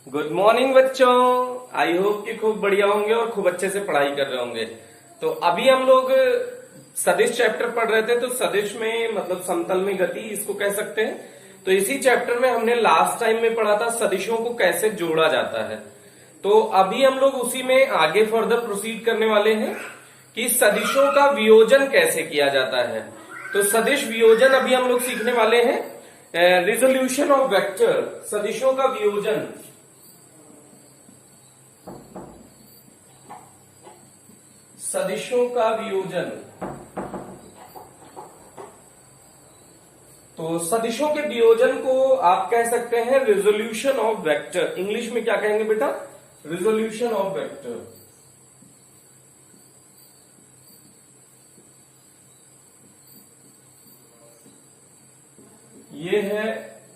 Good morning बच्चों। I hope कि खूब बढ़िया होंगे और खूब अच्छे से पढ़ाई कर रहे होंगे। तो अभी हम लोग सदिश चैप्टर पढ़ रहे थे। तो सदिश में मतलब समतल में गति इसको कह सकते हैं। तो इसी चैप्टर में हमने लास्ट टाइम में पढ़ा था सदिशों को कैसे जोड़ा जाता है। तो अभी हम लोग उसी में आगे फर्दर प्रोसीड करने वाले हैं कि सदिशों का वियोजन कैसे किया जाता है। तो सदिश वियोजन अभी हम लोग सीखने वाले हैं। रिजोल्यूशन ऑफ वेक्टर, सदिशों का वियोजन। सदिशों का वियोजन। तो सदिशों के वियोजन को आप कह सकते हैं रिजोल्यूशन ऑफ वेक्टर। इंग्लिश में क्या कहेंगे बेटा? Resolution of vector. ये है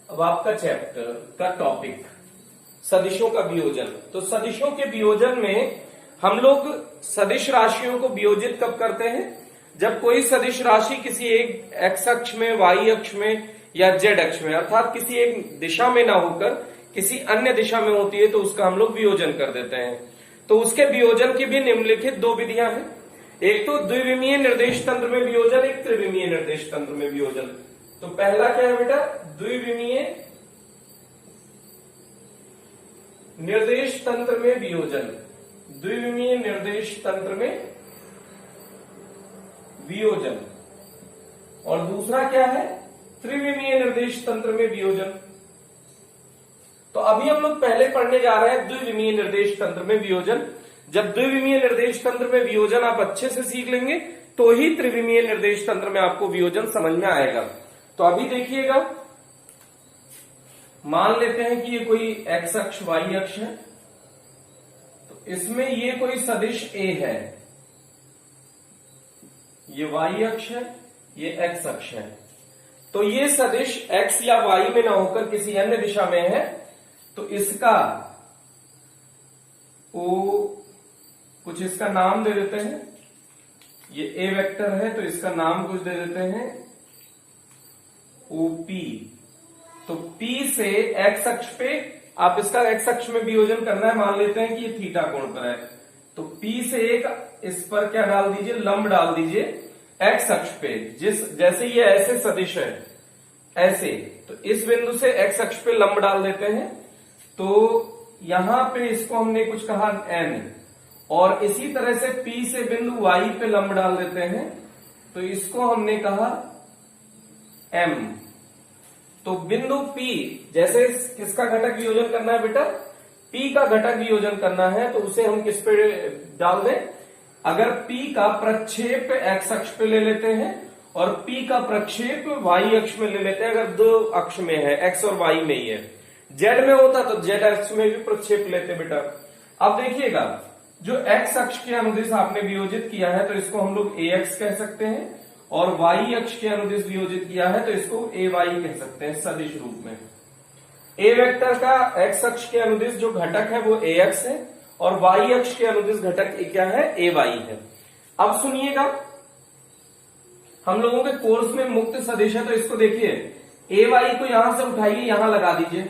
अब आपका चैप्टर का टॉपिक, सदिशों का वियोजन। तो सदिशों के वियोजन में हम लोग सदिश राशियों को वियोजित कब करते हैं? जब कोई सदिश राशि किसी एक एक्स अक्ष में, वाई अक्ष में या जेड अक्ष में, अर्थात किसी एक दिशा में ना होकर किसी अन्य दिशा में होती है, तो उसका हम लोग वियोजन कर देते हैं। तो उसके वियोजन की भी निम्नलिखित दो विधियां हैं। एक तो द्विविमीय निर्देश तंत्र में वियोजन, एक त्रिविमीय निर्देश तंत्र में वियोजन। तो पहला क्या है बेटा? द्विविमीय निर्देश तंत्र में वियोजन। द्विविमीय निर्देश तंत्र में वियोजन। और दूसरा क्या है? त्रिविमीय निर्देश तंत्र में वियोजन। तो अभी हम लोग पहले पढ़ने जा रहे हैं द्विविमीय निर्देश तंत्र में वियोजन। जब द्विविमीय निर्देश तंत्र में वियोजन आप अच्छे से सीख लेंगे तो ही त्रिविमीय निर्देश तंत्र में आपको वियोजन समझ में आएगा। तो अभी देखिएगा, मान लेते हैं कि ये कोई एक्स अक्ष वाई अक्ष है। तो इसमें ये कोई सदिश ए है, ये वाई अक्ष है, ये एक्स अक्ष है। तो ये सदिश एक्स या वाई में ना होकर किसी अन्य दिशा में है, तो इसका कुछ इसका नाम दे देते हैं। ये ए वेक्टर है तो इसका नाम कुछ दे देते हैं ओपी। तो P से एक्स अक्ष पे आप इसका एक्स अक्ष में वियोजन करना है। मान लेते हैं कि ये थीटा कोण पर है, तो P से एक इस पर क्या डाल दीजिए? लंब डाल दीजिए एक्स अक्ष पे। जैसे ये ऐसे सदिश है ऐसे, तो इस बिंदु से एक्स अक्ष पे लंब डाल देते हैं। तो यहां पे इसको हमने कुछ कहा n, और इसी तरह से P से बिंदु Y पे लंब डाल देते हैं, तो इसको हमने कहा m। तो बिंदु P, जैसे किसका घटक वियोजन करना है बेटा? P का घटक वियोजन करना है, तो उसे हम किस पे डाल दें? अगर P का प्रक्षेप x अक्ष पे ले लेते हैं और P का प्रक्षेप y अक्ष में ले लेते हैं। अगर दो अक्ष में है, x और y में ही है, z में होता तो z अक्ष में भी प्रक्षेप लेते बेटा। अब देखिएगा, जो x अक्ष के अनुदिश आपने वियोजित किया है तो इसको हम लोग ax कह सकते हैं, और y अक्ष के अनुदिश वियोजित किया है तो इसको ay कह सकते हैं सदिश रूप में। a वेक्टर का x अक्ष के अनुदिश जो घटक है वो ax है, और y अक्ष के अनुदिश घटक क्या है? ay है। अब सुनिएगा, हम लोगों के कोर्स में मुक्त सदिश है, तो इसको देखिए, ay को यहां से उठाइए, यहां लगा दीजिए।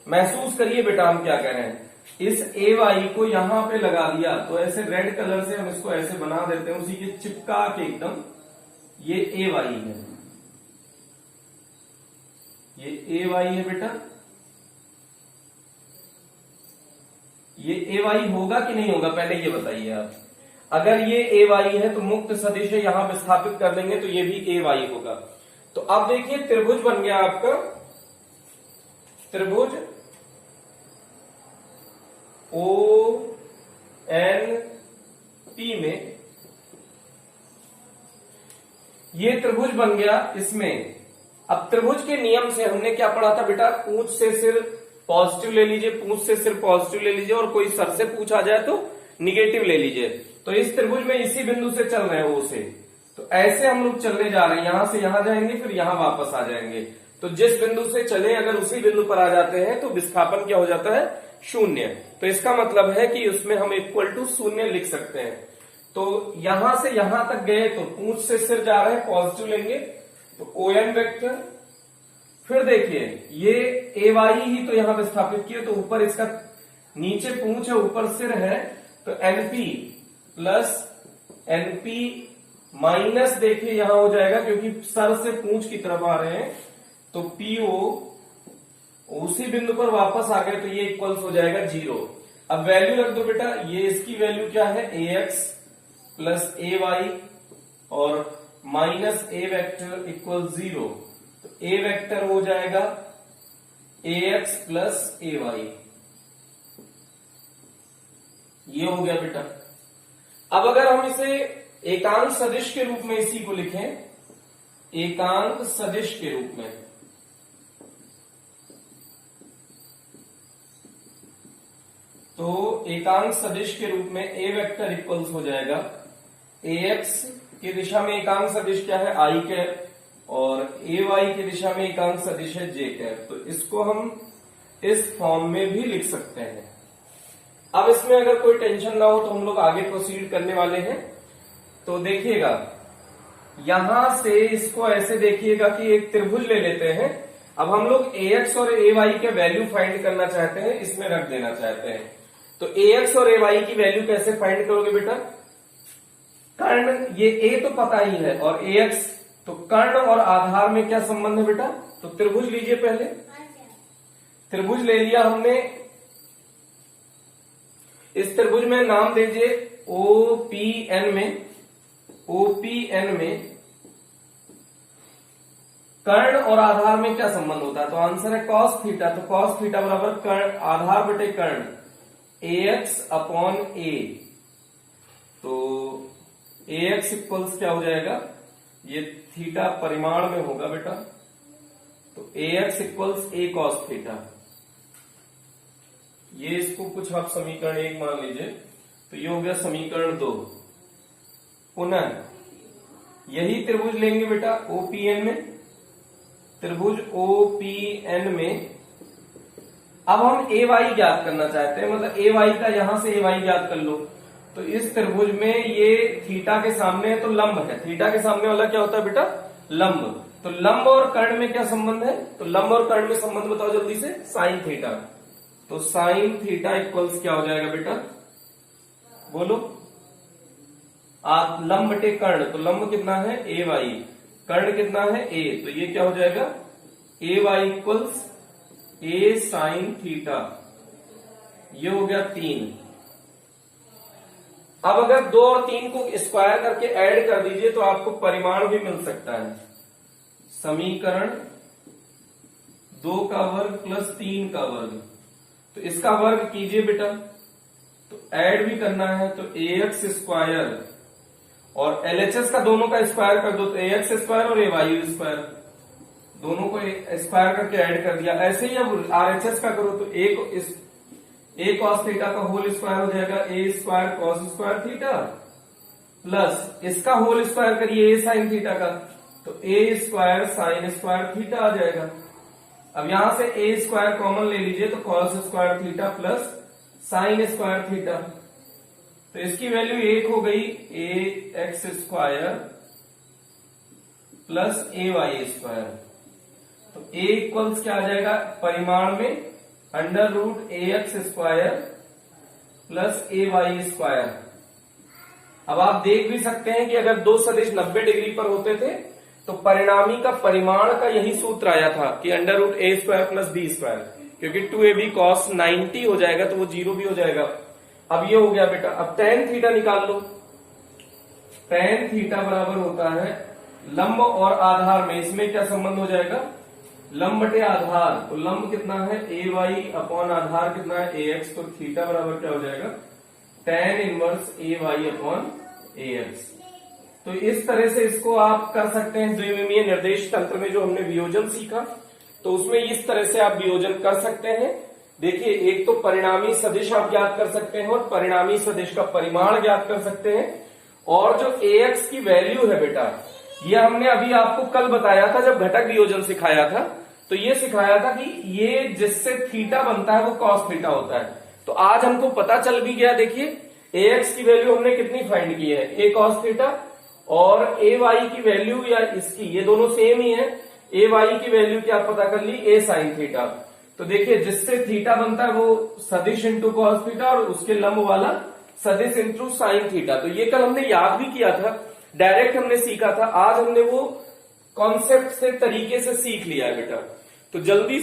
महसूस करिए बेटा हम क्या कह रहे हैं। इस ay को यहां पे लगा दिया, तो ऐसे रेड कलर से हम इसको ऐसे बना देते हैं, उसी के चिपका के एकदम। ये ay है, ये ay है बेटा। ये ay होगा कि नहीं होगा, पहले ये बताइए आप। अगर ये ay है तो मुक्त सदिश है, यहां विस्थापित कर देंगे तो ये भी ay होगा। तो अब देखिए, त्रिभुज बन गया आपका, त्रिभुज ONP में ये त्रिभुज बन गया। इसमें अब त्रिभुज के नियम से हमने क्या पढ़ा था बेटा? पूंछ से सिर पॉजिटिव ले लीजिए, पूंछ से सिर पॉजिटिव ले लीजिए, और कोई सर से पूछ आ जाए तो निगेटिव ले लीजिए। तो इस त्रिभुज में इसी बिंदु से चल रहे हैं O से, तो ऐसे हम लोग चलने जा रहे हैं। यहां से यहां जाएंगे, फिर यहां वापस आ जाएंगे। तो जिस बिंदु से चले अगर उसी बिंदु पर आ जाते हैं तो विस्थापन क्या हो जाता है? शून्य। तो इसका मतलब है कि उसमें हम इक्वल टू शून्य लिख सकते हैं। तो यहां से यहां तक गए तो पूंछ से सिर जा रहे हैं, पॉजिटिव लेंगे, तो ON वेक्टर फिर देखिए ये ए वाई ही तो यहां विस्थापित किया, तो ऊपर इसका नीचे पूंछ है ऊपर सिर है, तो एनपी प्लस एनपी माइनस देखिए यहां हो जाएगा क्योंकि सर से पूंछ की तरफ आ रहे हैं, तो पीओ उसी बिंदु पर वापस आ गए तो ये इक्वल्स हो जाएगा 0। अब वैल्यू रख दो बेटा, ये इसकी वैल्यू क्या है ए एक्स प्लस ए वाई और माइनस ए वेक्टर इक्वल 0, तो ए वेक्टर हो जाएगा a x plus a Y. ये हो गया बेटा। अब अगर हम इसे एकांक सदिश के रूप में इसी को लिखें, एकांक सदिश के रूप में, तो एकांक सदिश के रूप में ए वेक्टर इक्वल्स हो जाएगा ए एक्स की दिशा में एकांक सदिश क्या है आई कैप, और ए वाई की दिशा में एकांक सदिश है जे कैप। तो इसको हम इस फॉर्म में भी लिख सकते हैं। अब इसमें अगर कोई टेंशन ना हो तो हम लोग आगे प्रोसीड करने वाले हैं। तो देखिएगा यहां से इसको ऐसे देखिएगा कि एक त्रिभुज ले लेते हैं। अब हम लोग ए एक्स और ए वाई के वैल्यू फाइंड करना चाहते हैं, इसमें रख देना चाहते हैं। तो ए एक्स और ए वाई की वैल्यू कैसे फाइंड करोगे बेटा? कर्ण, ये ए तो पता ही है, और ए एक्स, तो कर्ण और आधार में क्या संबंध है बेटा? तो त्रिभुज लीजिए, पहले त्रिभुज ले लिया हमने। इस त्रिभुज में नाम दीजिए ओपीएन में, ओपीएन में कर्ण और आधार में क्या संबंध होता है? तो आंसर है कॉस थीटा। तो कॉस थीटा बराबर कर्ण आधार बटे कर्ण ए एक्स अपॉन ए। तो ए एक्स इक्वल्स क्या हो जाएगा? ये थीटा परिमाण में होगा बेटा, तो ए x equals a cos theta. ये इसको कुछ आप समीकरण 1 मान लीजिए, तो ये हो गया समीकरण 2। पुनः यही त्रिभुज लेंगे बेटा ओपीएन में, त्रिभुज ओपीएन में अब हम ए वाई ज्ञात करना चाहते हैं, मतलब ए वाई का यहां से ए वाई ज्ञात कर लो। तो इस त्रिभुज में ये थीटा के सामने है तो लंब है, थीटा के सामने वाला क्या होता है बेटा? लंब। तो लंब और कर्ण में क्या संबंध है? तो लंब और कर्ण में संबंध बताओ जल्दी से। Sine theta. तो साइन थीटा इक्वल्स क्या हो जाएगा बेटा? बोलो। लंब बटे कर्ण, तो लंब कितना है? ए वाई, कर्ण कितना है? ए, तो ये क्या हो जाएगा? ए Y equals a sine theta. ये हो गया 3। अब अगर 2 और 3 को स्क्वायर करके ऐड कर दीजिए तो आपको परिमाण भी मिल सकता है। समीकरण 2 का वर्ग प्लस 3 का वर्ग, तो इसका वर्ग कीजिए बेटा, तो ऐड भी करना है, तो ए एक्स स्क्वायर और एलएचएस का दोनों का स्क्वायर कर दो, तो ए एक्स स्क्वायर और ए वाई स्क्वायर, दोनों को स्क्वायर करके ऐड कर दिया। ऐसे ही अब आरएचएस का करो, तो ए कॉस थीटा का होल स्क्वायर हो जाएगा a square cos square theta, plus इसका होल स्क्वायर करिए ए साइन थीटा का, तो a square sine square theta आ जाएगा। अब यहां से ए स्क्वायर कॉमन ले लीजिए, तो cos square theta plus sine square theta, तो इसकी वैल्यू 1 हो गई ए x square plus a y square. तो ए इक्वल्स क्या आ जाएगा परिमाण में? Under root A x square plus a y square. अब आप देख भी सकते हैं कि अगर दो सदिश 90 डिग्री पर होते थे तो परिणामी का परिमाण का यही सूत्र आया था कि अंडर रूट ए स्क्वायर प्लस बी स्क्वायर, क्योंकि 2ab cos 90 हो जाएगा तो वो 0 भी हो जाएगा। अब ये हो गया बेटा। अब tan थीटा निकाल लो। tan थीटा बराबर होता है लंब और आधार में, इसमें क्या संबंध हो जाएगा? लंब बटे आधार, तो लंब कितना है? ए वाई अपॉन आधार कितना है? ए एक्स, तो थीटा बराबर क्या हो जाएगा? tan इनवर्स ए वाई अपॉन ए एक्स। तो इस तरह से इसको आप कर सकते हैं। द्विविमीय निर्देश तंत्र में जो हमने वियोजन सीखा, तो उसमें इस तरह से आप वियोजन कर सकते हैं। देखिए, एक तो परिणामी सदिश आप ज्ञात कर सकते हैं और परिणामी सदिश का परिमाण ज्ञात कर सकते हैं। और जो ए एक्स की वैल्यू है बेटा, ये हमने अभी आपको कल बताया था जब घटक वियोजन सिखाया था, तो ये सिखाया था कि ये जिससे थीटा बनता है वो कॉस थीटा होता है। तो आज हमको पता चल भी गया। देखिए, ए एक्स की वैल्यू हमने कितनी फाइंड की है? ए कॉस थीटा, और ए वाई की वैल्यू या इसकी, ये दोनों सेम ही है, ए वाई की वैल्यू क्या पता कर ली, ए साइन थीटा। तो देखिए जिससे थीटा बनता है वो सदिश इंटू कॉस थीटा और उसके लंब वाला सदिश इंटू साइन थीटा। तो ये कल हमने याद भी किया था, डायरेक्ट हमने सीखा था, आज हमने वो कॉन्सेप्ट से तरीके से सीख लिया है बेटा। तो जल्दी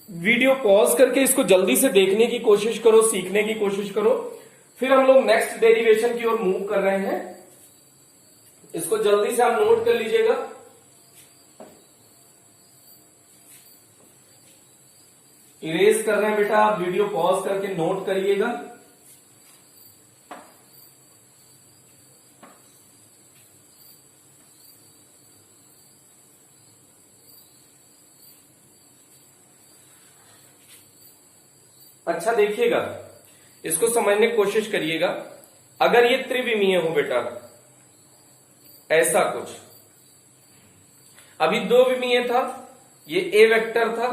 वीडियो पॉज करके इसको जल्दी से देखने की कोशिश करो, सीखने की कोशिश करो। फिर हम लोग नेक्स्ट डेरिवेशन की ओर मूव कर रहे हैं, इसको जल्दी से आप नोट कर लीजिएगा। इरेज कर रहे हैं बेटा, आप वीडियो पॉज करके नोट करिएगा। अच्छा देखिएगा, इसको समझने की कोशिश करिएगा। अगर ये त्रिविमीय हो बेटा, ऐसा कुछ, अभी दो विमीय था, ये ए वेक्टर था,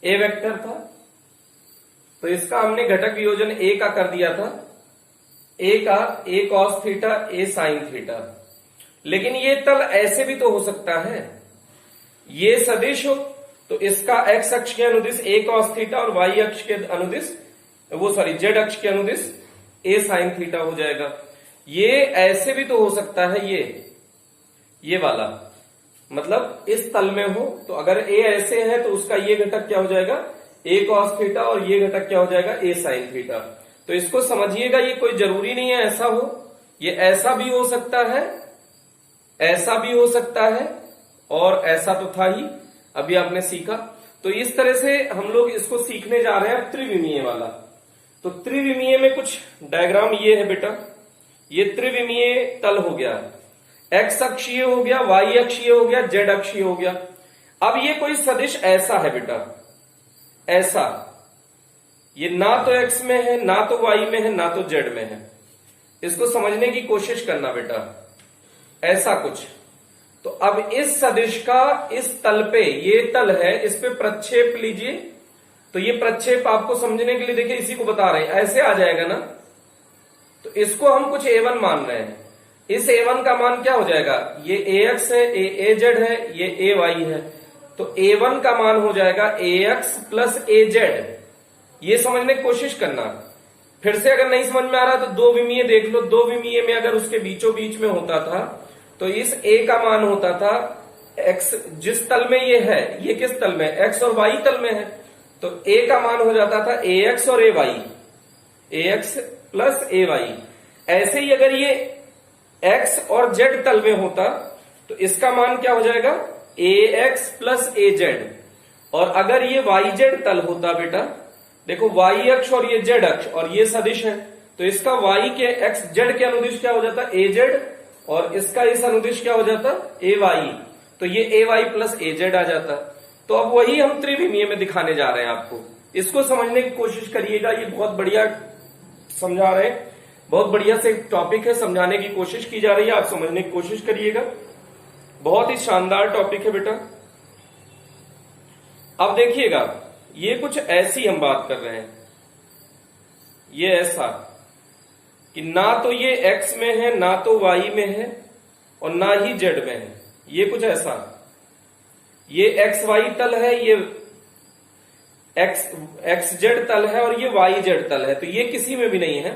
ए वेक्टर था, तो इसका हमने घटक वियोजन ए का कर दिया था, ए का ए कॉस थीटा ए साइन थीटा। लेकिन ये तल ऐसे भी तो हो सकता है, ये सदिश हो तो इसका एक्स अक्ष के अनुदिश ए कॉस थीटा और वाई अक्ष के अनुदिश जेड अक्ष के अनुदिश ए साइन थीटा हो जाएगा। ये ऐसे भी तो हो सकता है, ये वाला, मतलब इस तल में हो तो अगर ए ऐसे है तो उसका ये घटक क्या हो जाएगा, ए कॉस थीटा, और ये घटक क्या हो जाएगा, ए साइन थीटा। तो इसको समझिएगा, ये कोई जरूरी नहीं है ऐसा हो, ये ऐसा भी हो सकता है, ऐसा भी हो सकता है, और ऐसा तो था ही, अभी आपने सीखा। तो इस तरह से हम लोग इसको सीखने जा रहे हैं त्रिविमीय वाला। तो त्रिविमीय में कुछ डायग्राम ये है बेटा, ये त्रिविमीय तल हो गया, एक्स अक्षीय हो गया, वाई अक्षीय हो गया, जेड अक्षीय हो गया। अब ये कोई सदिश ऐसा है बेटा, ऐसा, ये ना तो एक्स में है, ना तो वाई में है, ना तो जेड में है। इसको समझने की कोशिश करना बेटा, ऐसा कुछ। तो अब इस सदिश का इस तल पे, ये तल है, इस पे प्रक्षेप लीजिए। तो ये प्रक्षेप आपको समझने के लिए देखिए इसी को बता रहे हैं, ऐसे आ जाएगा ना, तो इसको हम कुछ a1 मान रहे हैं। इस a1 का मान क्या हो जाएगा, ये ax है, ये az है, ये ay है, तो a1 का मान हो जाएगा ax प्लस az। ये समझने की कोशिश करना। फिर से अगर नहीं समझ में आ रहा तो दो विमीय देख लो, दो विमीय में अगर उसके बीचों बीच में होता था तो इस a का मान होता था x, जिस तल में ये है, ये किस तल में, x और y तल में है, तो a का मान हो जाता था ax और ay, ax प्लस ay। ऐसे ही अगर ये x और z तल में होता तो इसका मान क्या हो जाएगा, ax प्लस az। और अगर ये yz तल होता बेटा, देखो y अक्ष और ये z अक्ष और ये सदिश है, तो इसका y के x z के अनुदिश क्या हो जाता, az, और इसका इस अनुदिश क्या हो जाता, ay। तो ये ay प्लस az आ जाता। तो अब वही हम त्रिविमीय में दिखाने जा रहे हैं आपको। इसको समझने की कोशिश करिएगा, ये बहुत बढ़िया समझा रहे हैं, बहुत बढ़िया से टॉपिक है, समझाने की कोशिश की जा रही है, आप समझने की कोशिश करिएगा। बहुत ही शानदार टॉपिक है बेटा। अब देखिएगा, ये कुछ ऐसी हम बात कर रहे हैं, ये ऐसा कि ना तो ये x में है, ना तो y में है, और ना ही z में है। ये कुछ ऐसा, ये x y तल है, ये x z तल है, और ये y z तल है, तो ये किसी में भी नहीं है।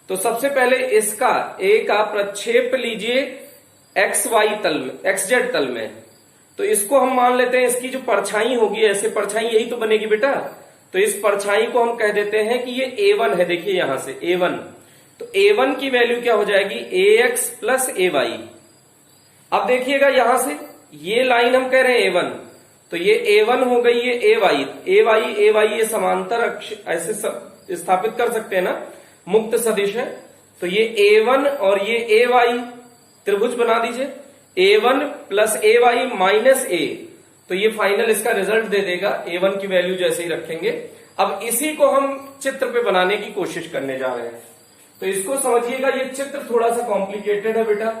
तो सबसे पहले इसका a का प्रक्षेप लीजिए x y तल में, x z तल में। तो इसको हम मान लेते हैं, इसकी जो परछाई होगी, ऐसे परछाई यही तो बनेगी बेटा, तो इस परछाई को हम कह देते हैं कि ये a1 है। देखिए यहां से a1, तो a1 की वैल्यू क्या हो जाएगी, ax प्लस ay। अब देखिएगा यहां से ये लाइन हम कह रहे हैं a1, तो ये a1 हो गई, ये ay ये समांतर अक्ष ऐसे स्थापित कर सकते हैं ना, मुक्त सदिश है। तो ये a1 और ये ay त्रिभुज बना दीजिए, a1 plus ay minus a, तो ये फाइनल इसका रिजल्ट दे देगा, a1 की वैल्यू जैसे ही रखेंगे। अब इसी को हम चित्र पे बनाने की कोशिश करने जा रहे हैं। तो इसको समझिएगा, ये चित्र थोड़ा सा कॉम्प्लिकेटेड है बेटा।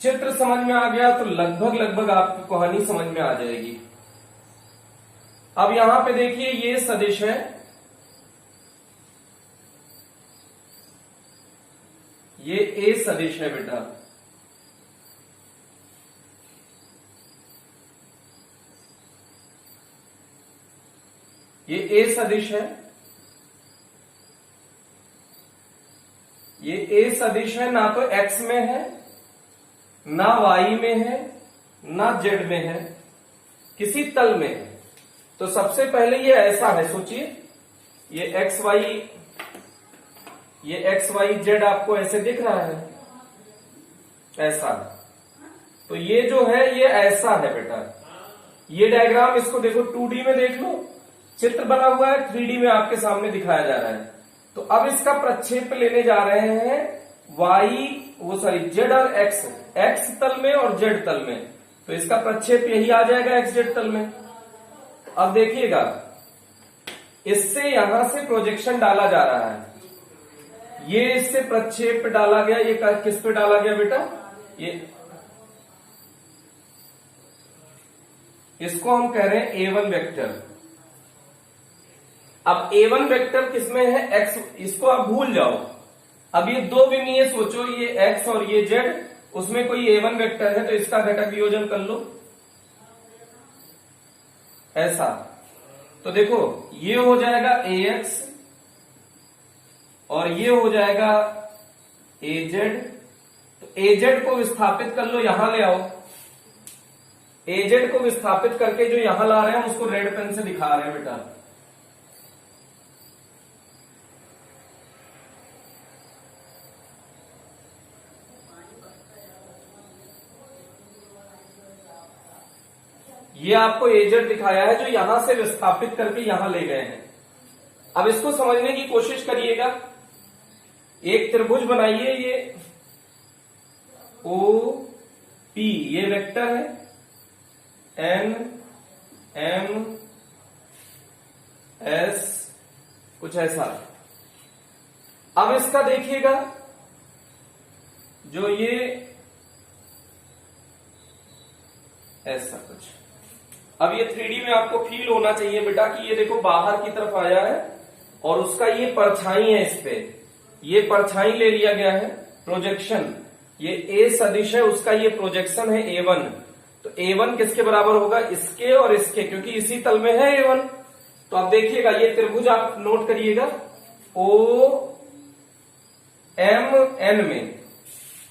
चित्र समझ में आ गया तो लगभग आपकी कहानी समझ में आ जाएगी। अब यहां पे देखिए ये सदिश है, ये ए सदिश है बेटा, ये ए सदिश है, ये ए सदिश है, ना तो एक्स में है, ना वाई में है, ना जेड में है, किसी तल में है। तो सबसे पहले ये ऐसा है, सोचिए ये एक्स वाई जेड आपको ऐसे दिख रहा है, ऐसा। तो ये जो है ये ऐसा है बेटा। ये डायग्राम इसको देखो 2D में देख लो, चित्र बना हुआ है, 3D में आपके सामने दिखाया जा रहा है। तो अब इसका प्रक्षेप लेने जा रहे हैं जेड और एक्स तल में और जेड तल में। तो इसका प्रक्षेप यही आ जाएगा एक्स जेड तल में। अब देखिएगा, इससे यहां से प्रोजेक्शन डाला जा रहा है, ये इससे प्रक्षेप डाला गया, ये किस पे डाला गया बेटा, ये इसको हम कह रहे हैं A1 वेक्टर। अब A1 वेक्टर किसमें है, एक्स, इसको आप भूल जाओ। अब ये दो विमीय सोचो, ये एक्स और ये जेड, उसमें कोई A1 वेक्टर है तो इसका घटक वियोजन कर लो, ऐसा। तो देखो ये हो जाएगा AX और ये हो जाएगा AZ। तो AZ को विस्थापित कर लो, यहां ले आओ। AZ को विस्थापित करके जो यहां ला रहे हैं उसको रेड पेन से दिखा रहे हैं बेटा। ये आपको AZ दिखाया है जो यहां से विस्थापित करके यहां ले गए हैं। अब इसको समझने की कोशिश करिएगा। एक त्रिभुज बनाइए, ये OP ये वेक्टर है, N M S कुछ ऐसा। अब इसका देखिएगा, जो ये ऐसा कुछ। अब ये 3D में आपको फील होना चाहिए बेटा कि ये देखो बाहर की तरफ आया है और उसका ये परछाई है, इस पे ये परछाई ले लिया गया है, प्रोजेक्शन। ये A सदिश है, उसका ये प्रोजेक्शन है A1। तो A1 किसके बराबर होगा, इसके और इसके, क्योंकि इसी तल में है A1। तो आप देखिएगा ये त्रिभुज आप नोट करिएगा, OMN में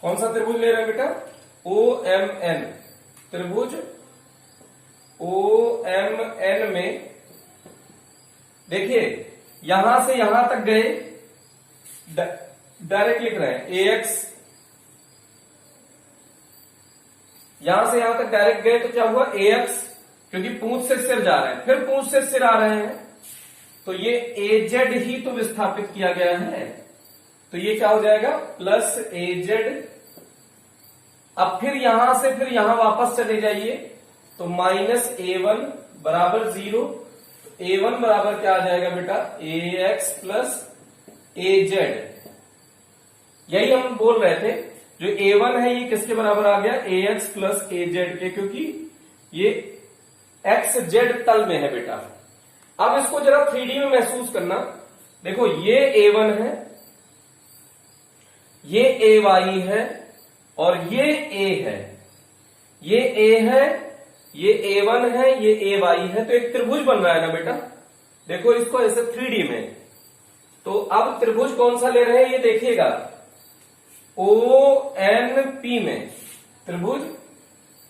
कौन सा त्रिभुज ले रहे हैं बेटा, OMN त्रिभुज। OMN में देखिए यहां से यहां तक गए, डायरेक्ट लिख रहे हैं AX, यहां से यहां तक डायरेक्ट गए तो क्या हुआ AX, क्योंकि पूंछ से सिर जा रहे हैं, फिर पूंछ से सिर आ रहे हैं, तो ये AZ ही तो विस्थापित किया गया है। तो ये क्या हो जाएगा, प्लस AZ। अब फिर यहां से फिर यहां वापस चले जाइए, तो माइनस A1 बराबर 0। A1 बराबर क्या आ जाएगा बेटा, AX प्लस AZ। यही हम बोल रहे थे, जो A1 है ये किसके बराबर आ गया, AX प्लस AZ के, क्योंकि ये XZ तल में है बेटा। अब इसको जरा 3D में महसूस करना। देखो ये A1 है, ये AY है और ये A है, ये A है, ये A1 है, ये AY है। तो एक त्रिभुज बन रहा है ना बेटा, देखो इसको ऐसे 3D में। तो अब त्रिभुज कौन सा ले रहे हैं ये देखिएगा, ONP में, त्रिभुज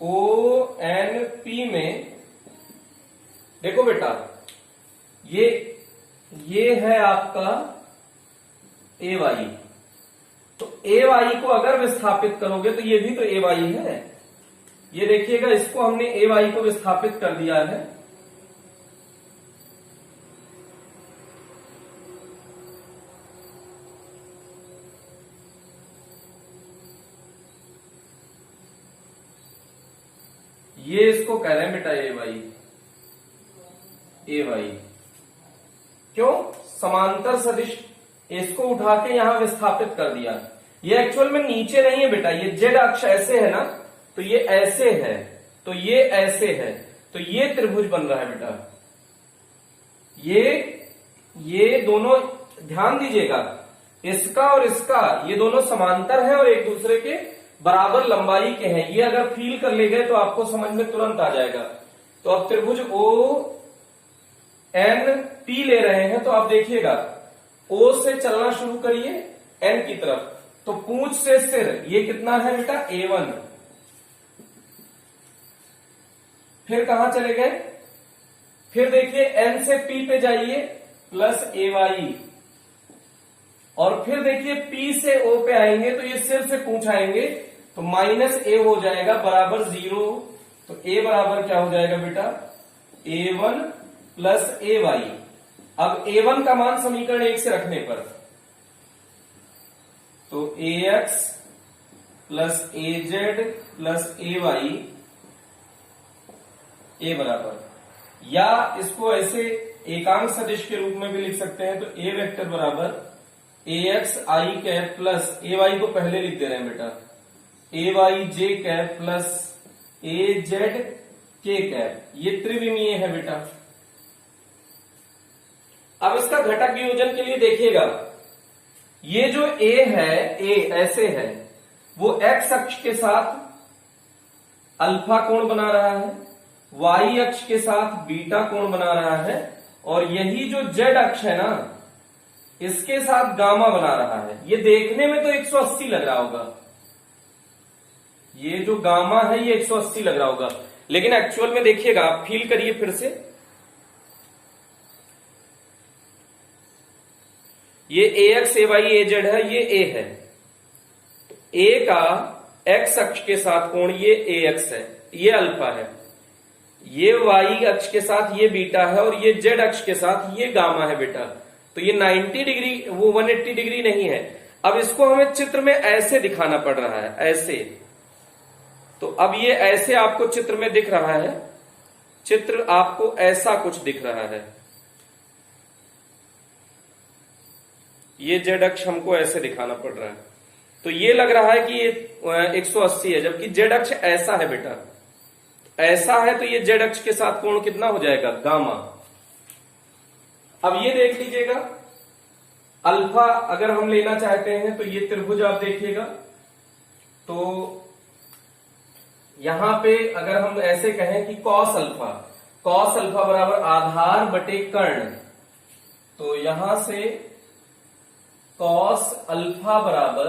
ONP में देखो बेटा, ये है आपका AY। तो AY को अगर विस्थापित करोगे तो ये भी तो AY है। ये देखिएगा, इसको हमने AY को विस्थापित कर दिया है। ये इसको कह रहे हैं बेटा AY। क्यों, समांतर सदिश, इसको उठा के यहां विस्थापित कर दिया। ये एक्चुअल में नीचे नहीं है बेटा, ये जेड अक्ष ऐसे है ना, तो ये ऐसे है, तो ये ऐसे है, तो ये त्रिभुज बन रहा है बेटा। ये दोनों ध्यान दीजिएगा, इसका और इसका, ये दोनों समांतर है और एक दूसरे के बराबर लंबाई के हैं। ये अगर फील कर ले गए तो आपको समझ में तुरंत आ जाएगा। तो अब त्रिभुज एन पी ले रहे हैं तो आप देखिएगा ओ से चलना शुरू करिए एन की तरफ, तो पूंछ से सिर ये कितना है बेटा A1। फिर कहां चले गए, फिर देखिए एन से पी पे जाइए प्लस AY, और फिर देखिए पी से ओ पे आएंगे तो ये सिर से पूंछ आएंगे तो माइनस ए हो जाएगा बराबर 0। तो ए बराबर क्या हो जाएगा बेटा A1 प्लस AY। अब A1 का मान समीकरण 1 से रखने पर तो AX plus AZ plus AY ए बराबर, या इसको ऐसे एकांक सदिश के रूप में भी लिख सकते हैं तो ए वेक्टर बराबर AX I cap plus AY को पहले लिख दे रहे हैं बेटा AY J cap plus AZ K cap, ये त्रिविमीय है बेटा। अब इसका घटक वियोजन के लिए देखिएगा, ये जो A है, A ऐसे है, वो x अक्ष के साथ अल्फा कोण बना रहा है, y अक्ष के साथ बीटा कोण बना रहा है, और यही जो z अक्ष है ना, इसके साथ गामा बना रहा है। ये देखने में तो 180 लग रहा होगा, ये जो गामा है ये 180 लग रहा होगा, लेकिन एक्चुअल में देखिएगा, आप फील करिए फिर से, ये AX AY AZ है, ये A है, तो A का x अक्ष के साथ कोण ये AX है, ये अल्फा है, ये y अक्ष के साथ ये बीटा है, और ये z अक्ष के साथ ये गामा है बेटा। तो ये 90 डिग्री, वो 180 डिग्री नहीं है। अब इसको हमें चित्र में ऐसे दिखाना पड़ रहा है, ऐसे। तो अब ये ऐसे आपको चित्र में दिख रहा है, चित्र आपको ऐसा कुछ दिख रहा है, ये z अक्ष हमको ऐसे दिखाना पड़ रहा है, तो ये लग रहा है कि ये 180 है, जबकि z अक्ष ऐसा है बेटा, ऐसा है, तो ये z अक्ष के साथ कोण कितना हो जाएगा गामा। अब ये देख लीजिएगा, अल्फा अगर हम लेना चाहते हैं तो ये त्रिभुज आप देखिएगा, तो यहां पे अगर हम ऐसे कहें कि कॉस अल्फा बराबर आधार बटे कर्ण, तो यहां से कॉस अल्फा बराबर,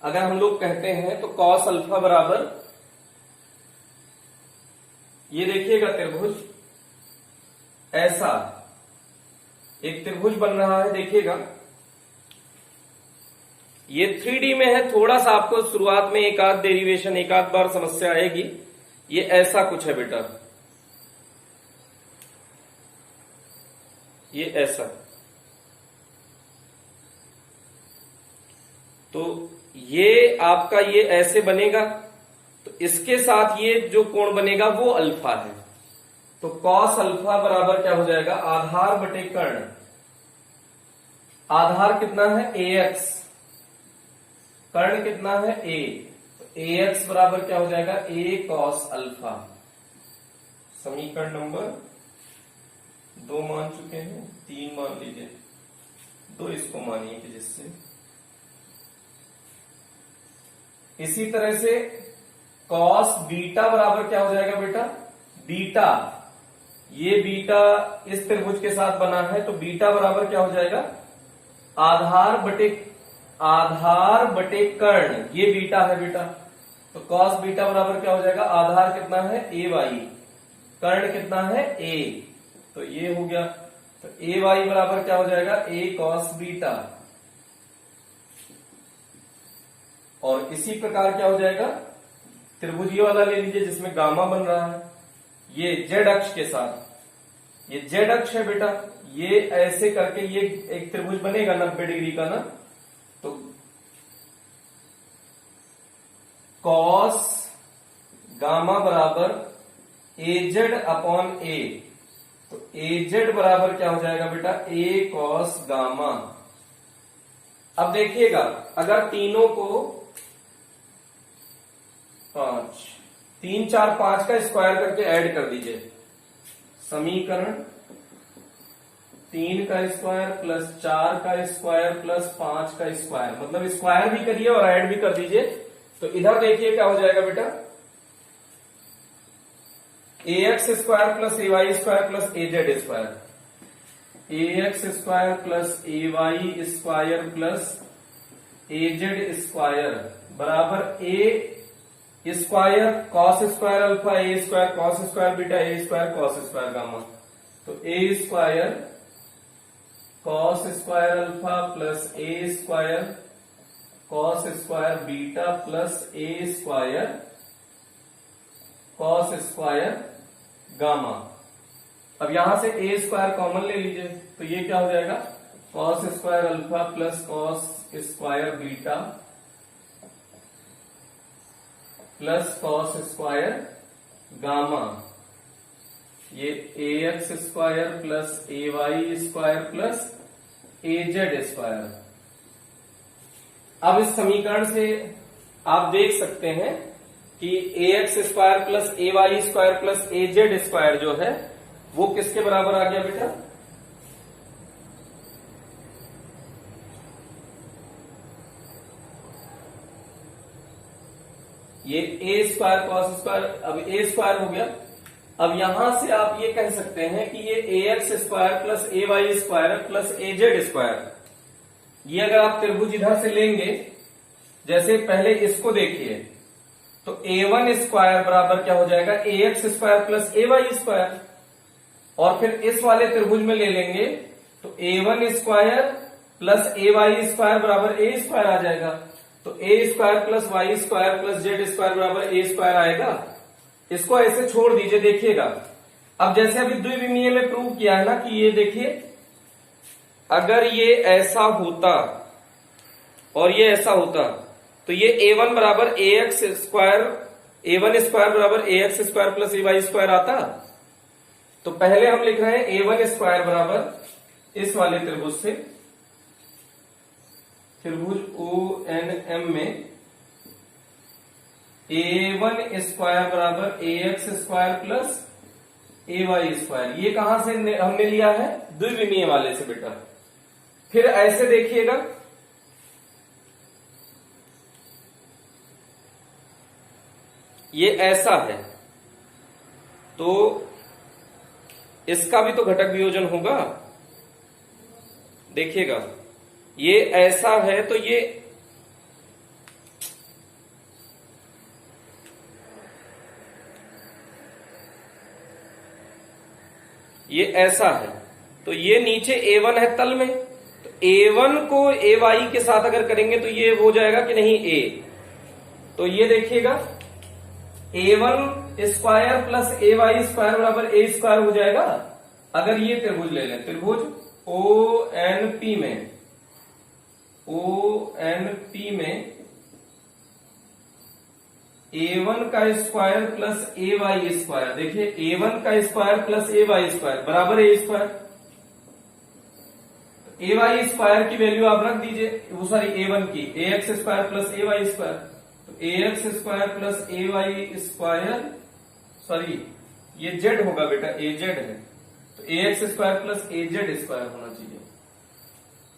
अगर हम लोग कहते हैं तो कॉस अल्फा बराबर, ये देखिएगा त्रिभुज ऐसा एक त्रिभुज बन रहा है, देखिएगा ये 3D में है, थोड़ा सा आपको शुरुआत में एक आध डेरिवेशन, एक आध बार समस्या आएगी। ये ऐसा कुछ है बेटा, ये ऐसा, तो ये आपका ये ऐसे बनेगा, तो इसके साथ ये जो कोण बनेगा वो अल्फा है, तो कॉस अल्फा बराबर क्या हो जाएगा आधार बटे कर्ण, आधार कितना है AX, कर्ण कितना है A, तो AX बराबर क्या हो जाएगा A कॉस अल्फा। समीकरण नंबर 2 मान चुके हैं, 3 मान लीजिए, 2 इसको मानिए कि जिससे, इसी तरह से कॉस बीटा बराबर क्या हो जाएगा बेटा बीटा, ये बीटा इस त्रिभुज के साथ बना है, तो बीटा बराबर क्या हो जाएगा आधार बटे कर्ण, ये बीटा है बेटा, तो कॉस बीटा बराबर क्या हो जाएगा आधार कितना है AY, कर्ण कितना है A, तो ये हो गया, तो AY बराबर क्या हो जाएगा A कॉस बीटा। और इसी प्रकार क्या हो जाएगा त्रिभुज ये वाला ले लीजिए जिसमें गामा बन रहा है, ये z अक्ष के साथ, ये z अक्ष है बेटा, ये ऐसे करके ये एक त्रिभुज बनेगा 90 डिग्री का ना, तो कॉस गामा बराबर AZ अपॉन A, तो AZ बराबर क्या हो जाएगा बेटा A कॉस गामा। अब देखिएगा, अगर तीनों को 5 3 4 5 का स्क्वायर करके ऐड कर दीजिए, समीकरण 3 का स्क्वायर प्लस 4 का स्क्वायर प्लस 5 का स्क्वायर, मतलब स्क्वायर भी करिए और ऐड भी कर दीजिए, तो इधर देखिए क्या हो जाएगा बेटा a x square plus a y square plus a z square, a x square plus a y square plus a z square बराबर a square cos square alpha a square cos square beta a square cos square gamma. तो a square cos square alpha plus a square cos square beta plus a square cos square gamma. अब यहां से ए square common ले लीजिए, तो ये क्या हो जाएगा cos square alpha plus cos square beta plus cos square gamma. ये ए x square plus a y square plus a z square. अब इस समीकरण से आप देख सकते हैं कि ए x square plus a y square plus a z square जो है वो किसके बराबर आ गया बेटा, ये ए स्क्वायर कॉस स्क्वायर, अब ए स्क्वायर हो गया। अब यहां से आप ये कह सकते हैं कि ये ए x square plus a y square plus a z square, ये अगर आप त्रिभुज इधर से लेंगे, जैसे पहले इसको देखिए, तो ए वन स्क्वायर बराबर क्या हो जाएगा a x square plus a y square, और फिर इस वाले त्रिभुज में ले लेंगे तो a one square plus a y square बराबर ए स्क्वायर आ जाएगा। तो a square plus y square plus z square बराबर ए स्क्वायर आएगा। इसको ऐसे छोड़ दीजिए, देखिएगा अब जैसे अभी द्विविमीय में प्रूव किया है ना कि ये देखिए, अगर ये ऐसा होता और ये ऐसा होता तो ये ए वन बराबर ए एक्स स्क्वायर, ए वन स्क्वायर बराबर ए x square plus a y square आता। तो पहले हम लिख रहे हैं ए वन स्क्वायर बराबर इस वाले त्रिभुज से, त्रिभुज ओ एन एम में ए वन स्क्वायर बराबर ए x square plus a y square. ये कहां से हमने लिया है, द्विविमीय वाले से बेटा। फिर ऐसे देखिएगा, ये ऐसा है तो इसका भी तो घटक वियोजन होगा, देखिएगा ये ऐसा है तो ये ऐसा है तो ये नीचे A1 है तल में, तो A1 को AY के साथ अगर करेंगे तो ये हो जाएगा कि नहीं A। तो ये देखिएगा A1 square plus AY square बराबर A स्क्वायर हो जाएगा। अगर ये त्रिभुज ले लें, त्रिभुज ONP में A1 का स्क्वायर प्लस AY स्क्वायर, देखिए A1 का स्क्वायर प्लस AY स्क्वायर बराबर A स्क्वायर। AY स्क्वायर की वैल्यू आप रख दीजिए, वो सॉरी A1 की AX square plus AY square, तो AX square plus AY square, sorry ये Z होगा बेटा, AZ है तो AX square plus AZ square होना चाहिए।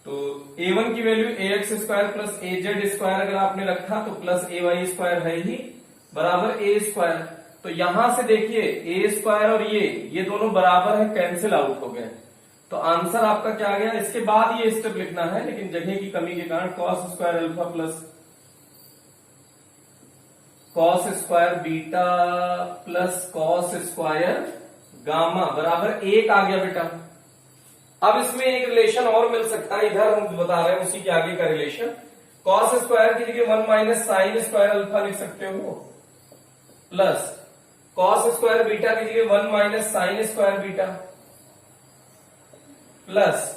तो A1 की value AX square plus AZ square अगर आपने रखा तो प्लस AY स्क्वायर है ही बराबर A स्क्वायर। तो यहां से देखिए A स्क्वायर और ये दोनों बराबर है, कैंसिल आउट हो गए। तो आंसर आपका क्या आ गया, इसके बाद ये स्टेप लिखना है लेकिन जगह की कमी के कारण cos square alpha plus cos square beta plus cos square gamma बराबर 1 आ गया बेटा। अब इसमें एक रिलेशन और मिल सकता है, इधर हम बता रहे हैं उसी के आगे का रिलेशन। कॉस स्क्वायर की जगह 1 माइनस साइन स्क्वायर अल्फा लिख सकते हो, प्लस कॉस स्क्वायर बीटा की जगह 1 minus sign square beta, plus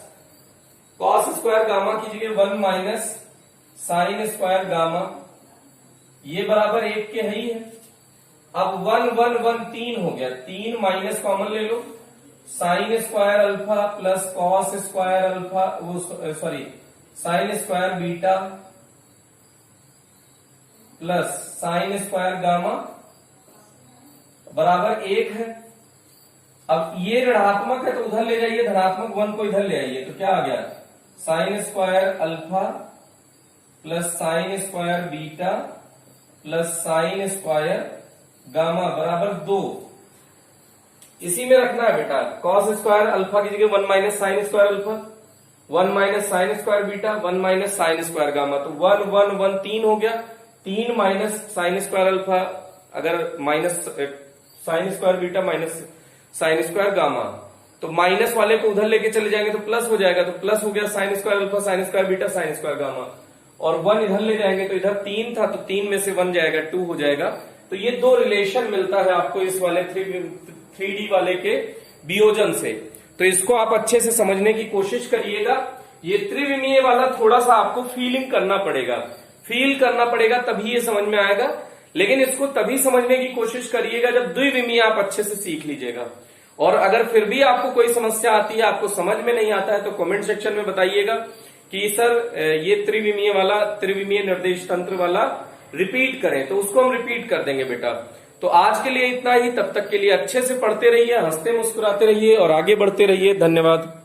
cos square gamma की जगह 1 माइनस साइन स्क्वायर गामा, ये बराबर 1 के है ही है। अब 1 1 1 3 हो गया, 3 माइनस कॉमन ले लो, sine square alpha plus cos square alpha, वो sorry sine square beta plus sine square gamma बराबर 1 है। अब ये ऋणात्मक है तो उधर ले जाइए, धनात्मक 1 को इधर ले आइए, तो क्या आ गया sign square alpha plus sine square beta plus sine square gamma बराबर 2। इसी में रखना है बेटा। कॉस स्क्वायर अल्फा की जगह 1 minus sign square alpha, 1 minus sign square beta, 1 minus sign square gamma. तो 1 1 1 3 हो गया, 3 माइनस साइन स्क्वायर अल्फा, अगर minus sign square beta minus sign square gamma, तो माइनस वाले को उधर लेके चले जाएंगे तो प्लस हो जाएगा, तो प्लस हो गया sign square alpha sign square beta sine square gamma. और 1 इधर ले जाएंगे तो इधर 3 था, तो 3 में से 1 जाएगा 2 हो जाएगा। तो ये दो रिलेशन मिलता है आपको इस वाले 3D वाले के वियोजन से। तो इसको आप अच्छे से समझने की कोशिश करिएगा। ये त्रिविमीय वाला थोड़ा सा आपको फील करना पड़ेगा तभी ये समझ में आएगा। लेकिन इसको तभी समझने की कोशिश करिएगा जब द्विविमीय आप अच्छे से सीख लीजिएगा। और अगर फिर भी आपको कोई समस्या आती है, आपको समझ में नहीं आता है, तो कमेंट सेक्शन में बताइएगा कि सर ये त्रिविमीय निर्देश तंत्र वाला रिपीट करें, तो उसको हम रिपीट कर देंगे बेटा। तो आज के लिए इतना ही, तब तक के लिए अच्छे से पढ़ते रहिए, हंसते मुस्कुराते रहिए और आगे बढ़ते रहिए। धन्यवाद।